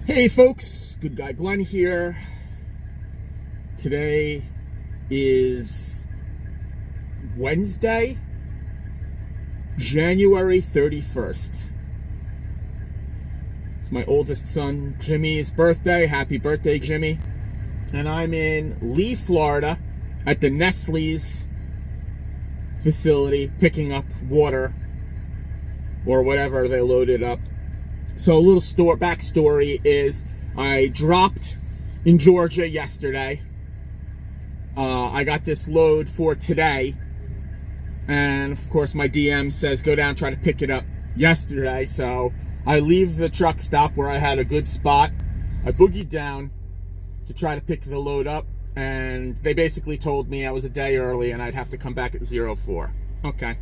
Hey folks, Good Guy Glenn here. Today is Wednesday, January 31st. It's my oldest son Jimmy's birthday. Happy birthday, Jimmy. And I'm in Lee, Florida at the Nestle's facility picking up water or whatever they loaded up. So a little backstory is I dropped in Georgia yesterday. I got this load for today. And of course my DM says go down, try to pick it up yesterday. So I leave the truck stop where I had a good spot. I boogied down to try to pick the load up. And they basically told me I was a day early and I'd have to come back at 04. Okay.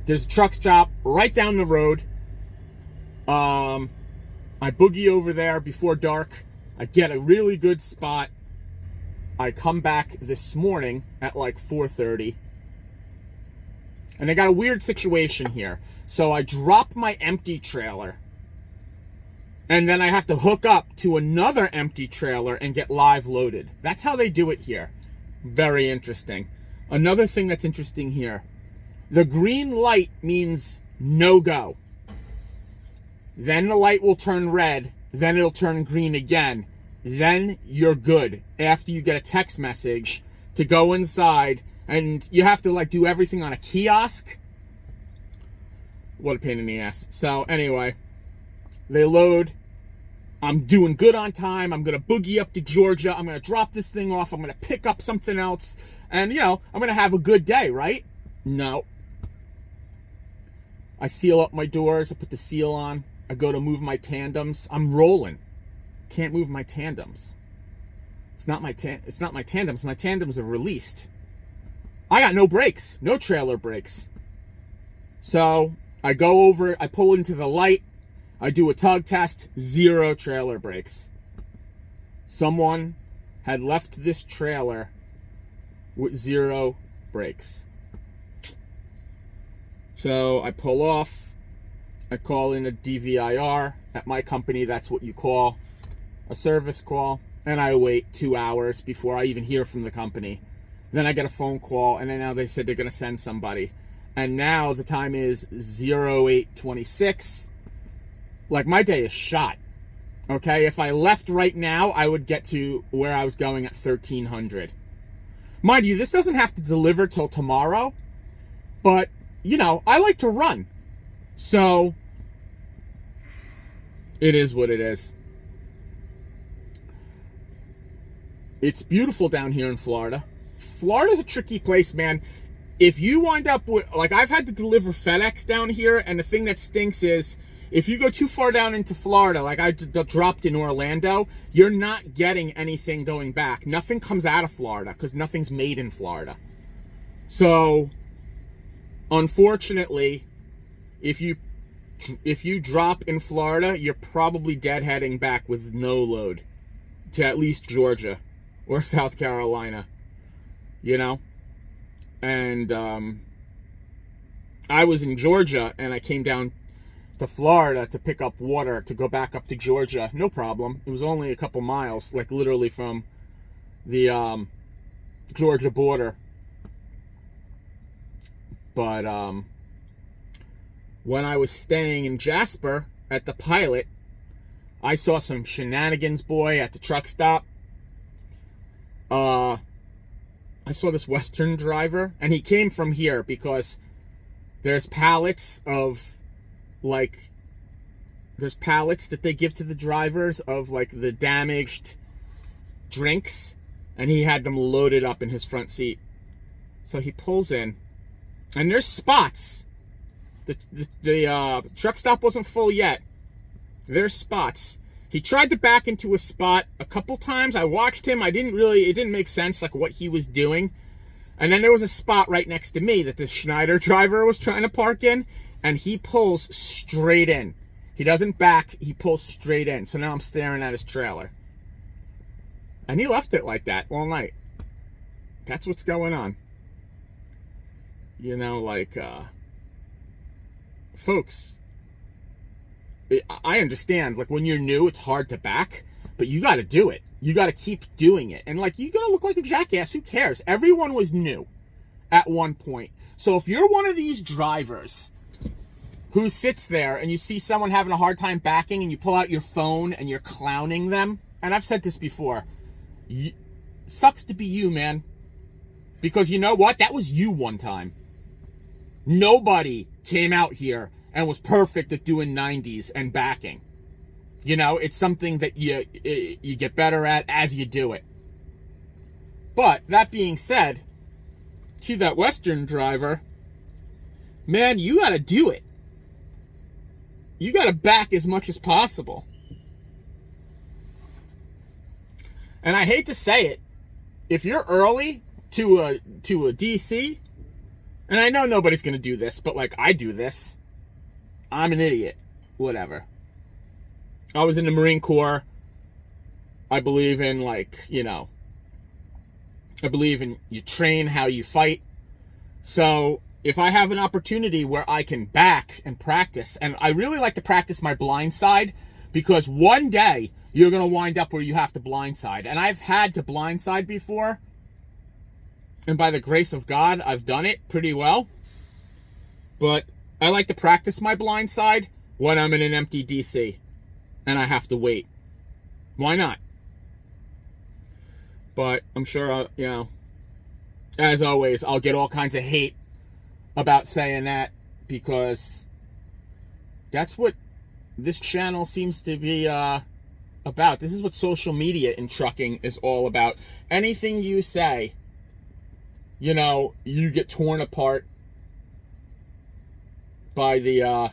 There's a truck stop right down the road. I boogie over there before dark. I get a really good spot. I come back this morning at like 4:30. And I got a weird situation here. So I drop my empty trailer. And then I have to hook up to another empty trailer and get live loaded. That's how they do it here. Very interesting. Another thing that's interesting here. The green light means no go. Then the light will turn red. Then it'll turn green again. Then you're good. After you get a text message to go inside. And you have to like do everything on a kiosk. What a pain in the ass. So anyway, they load. I'm doing good on time. I'm going to boogie up to Georgia. I'm going to drop this thing off. I'm going to pick up something else. And, you know, I'm going to have a good day, right? No. I seal up my doors. I put the seal on. I go to move my tandems. I'm rolling. Can't move my tandems. It's not my tandems. My tandems are released. I got no brakes. No trailer brakes. So I go over. I pull into the light. I do a tug test. 0 trailer brakes. Someone had left this trailer with 0 brakes. So I pull off. I call in a DVIR. At my company, that's what you call a service call. And I wait 2 hours before I even hear from the company. Then I get a phone call, and then now they said they're going to send somebody. And now the time is 08:26. Like, my day is shot. Okay? If I left right now, I would get to where I was going at 1300. Mind you, this doesn't have to deliver till tomorrow. But, you know, I like to run. So, it is what it is. It's beautiful down here in Florida. Florida's a tricky place, man. If you wind up with, like, I've had to deliver FedEx down here, and the thing that stinks is, if you go too far down into Florida, like I dropped in Orlando, you're not getting anything going back. Nothing comes out of Florida, because nothing's made in Florida. So, unfortunately, if you drop in Florida, you're probably deadheading back with no load to at least Georgia or South Carolina, you know? And I was in Georgia and I came down to Florida to pick up water to go back up to Georgia. No problem. It was only a couple miles, like literally from the Georgia border. But when I was staying in Jasper at the Pilot, I saw some shenanigans, boy, at the truck stop. I saw this Western driver, and he came from here because there's pallets of, like, there's pallets that they give to the drivers of, like, the damaged drinks, and he had them loaded up in his front seat. So he pulls in, and there's spots. The truck stop wasn't full yet. There's spots. He tried to back into a spot a couple times. I watched him. It didn't make sense, like, what he was doing. And then there was a spot right next to me that the Schneider driver was trying to park in, and he pulls straight in. He doesn't back, he pulls straight in. So now I'm staring at his trailer. And he left it like that all night. That's what's going on. You know, like, folks, I understand, like, when you're new, it's hard to back, but you got to do it. You got to keep doing it. And, like, you're going to look like a jackass. Who cares? Everyone was new at one point. So if you're one of these drivers who sits there and you see someone having a hard time backing and you pull out your phone and you're clowning them, and I've said this before, sucks to be you, man. Because you know what? That was you one time. Nobody came out here and was perfect at doing 90s and backing. You know, it's something that you get better at as you do it. But that being said, to that Western driver, man, you got to do it. You got to back as much as possible. And I hate to say it, if you're early to a DC, and I know nobody's going to do this, but like I do this, I'm an idiot. Whatever. I was in the Marine Corps. I believe in, like, you know, I believe in you train how you fight. So if I have an opportunity where I can back and practice, and I really like to practice my blind side, because one day you're going to wind up where you have to blindside. And I've had to blindside before. And by the grace of God, I've done it pretty well. But I like to practice my blind side when I'm in an empty DC and I have to wait. Why not? But I'm sure, you know, as always, I'll get all kinds of hate about saying that, because that's what this channel seems to be about. This is what social media in trucking is all about. Anything you say, you know, you get torn apart by the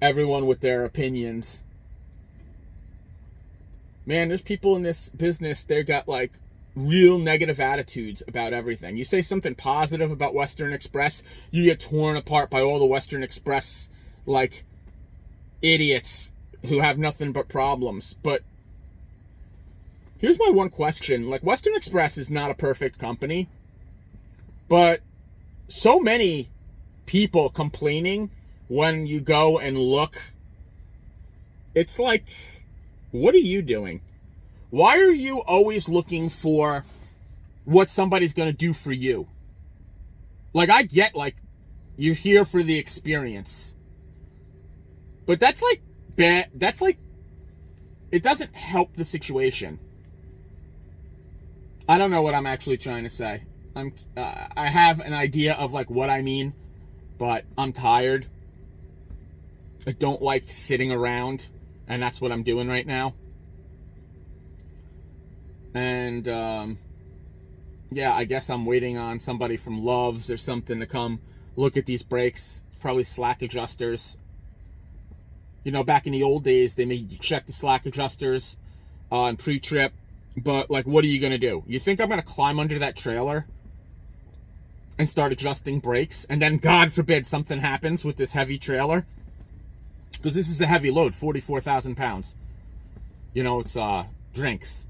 everyone with their opinions. Man, there's people in this business, they got like real negative attitudes about everything. You say something positive about Western Express, you get torn apart by all the Western Express like idiots who have nothing but problems. But here's my one question. Like, Western Express is not a perfect company, but so many people complaining when you go and look, it's like, what are you doing? Why are you always looking for what somebody's going to do for you? Like, I get, like, you're here for the experience, but that's like bad. That's like, it doesn't help the situation. I don't know what I'm actually trying to say. I have an idea of like what I mean, but I'm tired. I don't like sitting around, and that's what I'm doing right now. And yeah, I guess I'm waiting on somebody from Love's or something to come look at these brakes. Probably slack adjusters. You know, back in the old days, they made you check the slack adjusters on pre-trip. But, like, what are you going to do? You think I'm going to climb under that trailer and start adjusting brakes, and then, God forbid, something happens with this heavy trailer? Because this is a heavy load, 44,000 pounds. You know, it's drinks.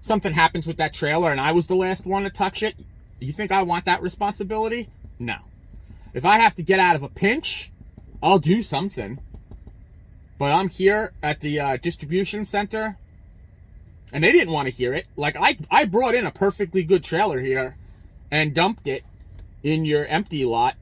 Something happens with that trailer, and I was the last one to touch it. You think I want that responsibility? No. If I have to get out of a pinch, I'll do something. But I'm here at the distribution center, and they didn't want to hear it. Like, I brought in a perfectly good trailer here and dumped it in your empty lot,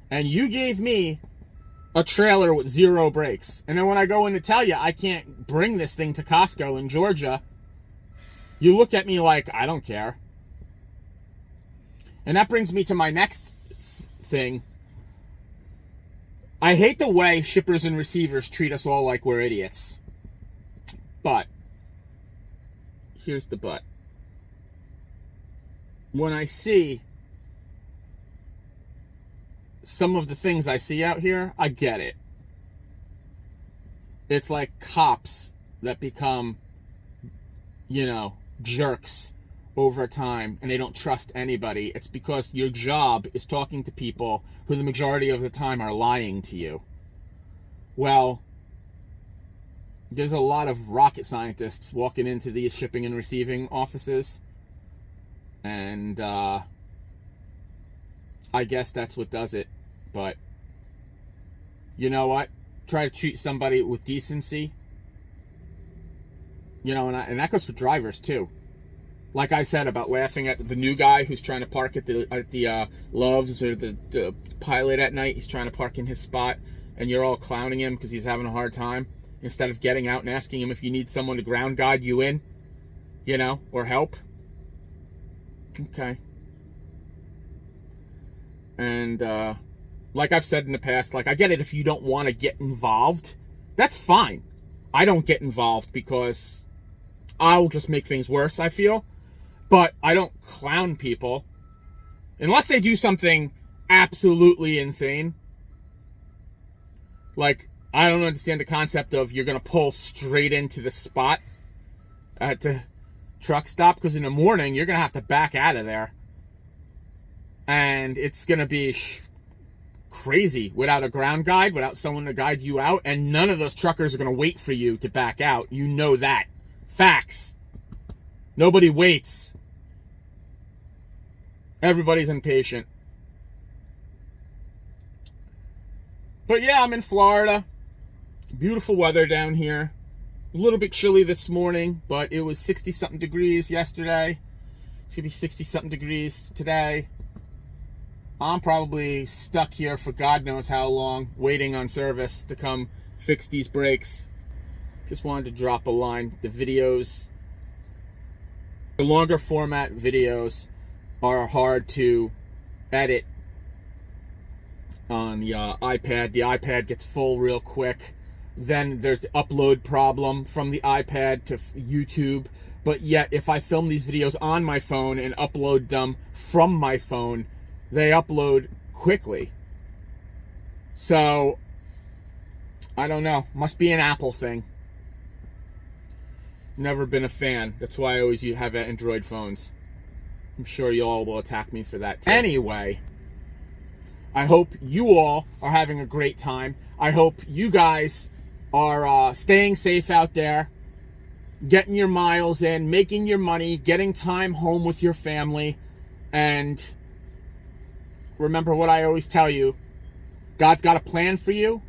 and you gave me a trailer with 0 brakes. And then when I go in to tell you I can't bring this thing to Costco in Georgia, you look at me like, I don't care. And that brings me to my next thing. I hate the way shippers and receivers treat us all like we're idiots. But here's the but. When I see some of the things I see out here, I get it. It's like cops that become, you know, jerks over time, and they don't trust anybody. It's because your job is talking to people who the majority of the time are lying to you. Well, there's a lot of rocket scientists walking into these shipping and receiving offices, and I guess that's what does it. But you know what? try to treat somebody with decency. You know, and that goes for drivers too. Like I said about laughing at the new guy who's trying to park at the Loves, or the Pilot at night. He's trying to park in his spot, and you're all clowning him because he's having a hard time, instead of getting out and asking him if you need someone to ground guide you in, you know, or help. Okay. And like I've said in the past, like, I get it if you don't want to get involved. That's fine. I don't get involved because I'll just make things worse, I feel. But I don't clown people unless they do something absolutely insane. Like, I don't understand the concept of you're going to pull straight into the spot at the truck stop, because in the morning you're going to have to back out of there. And it's going to be crazy without a ground guide, without someone to guide you out. And none of those truckers are going to wait for you to back out. You know that. Facts. Nobody waits. Everybody's impatient. But yeah, I'm in Florida. Beautiful weather down here. A little bit chilly this morning, but it was 60-something degrees yesterday. It's going to be 60-something degrees today. I'm probably stuck here for God knows how long, waiting on service to come fix these brakes. Just wanted to drop a line. The videos, the longer format videos, are hard to edit on the iPad. The iPad gets full real quick. Then there's the upload problem from the iPad to YouTube. But yet, if I film these videos on my phone and upload them from my phone, they upload quickly. So, I don't know. Must be an Apple thing. Never been a fan. That's why I always have Android phones. I'm sure you all will attack me for that too. Anyway, I hope you all are having a great time. I hope you guys are staying safe out there, getting your miles in, making your money, getting time home with your family. And remember what I always tell you. God's got a plan for you.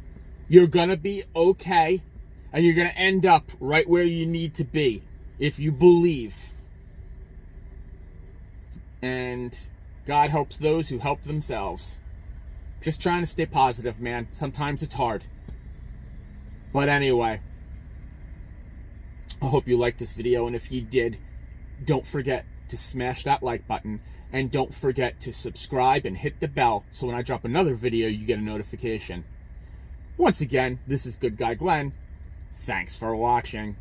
You're going to be okay. And you're going to end up right where you need to be if you believe. And God helps those who help themselves. Just trying to stay positive, man. Sometimes it's hard. But anyway, I hope you liked this video. And if you did, don't forget to smash that like button. And don't forget to subscribe and hit the bell so when I drop another video, you get a notification. Once again, this is Good Guy Glenn. Thanks for watching.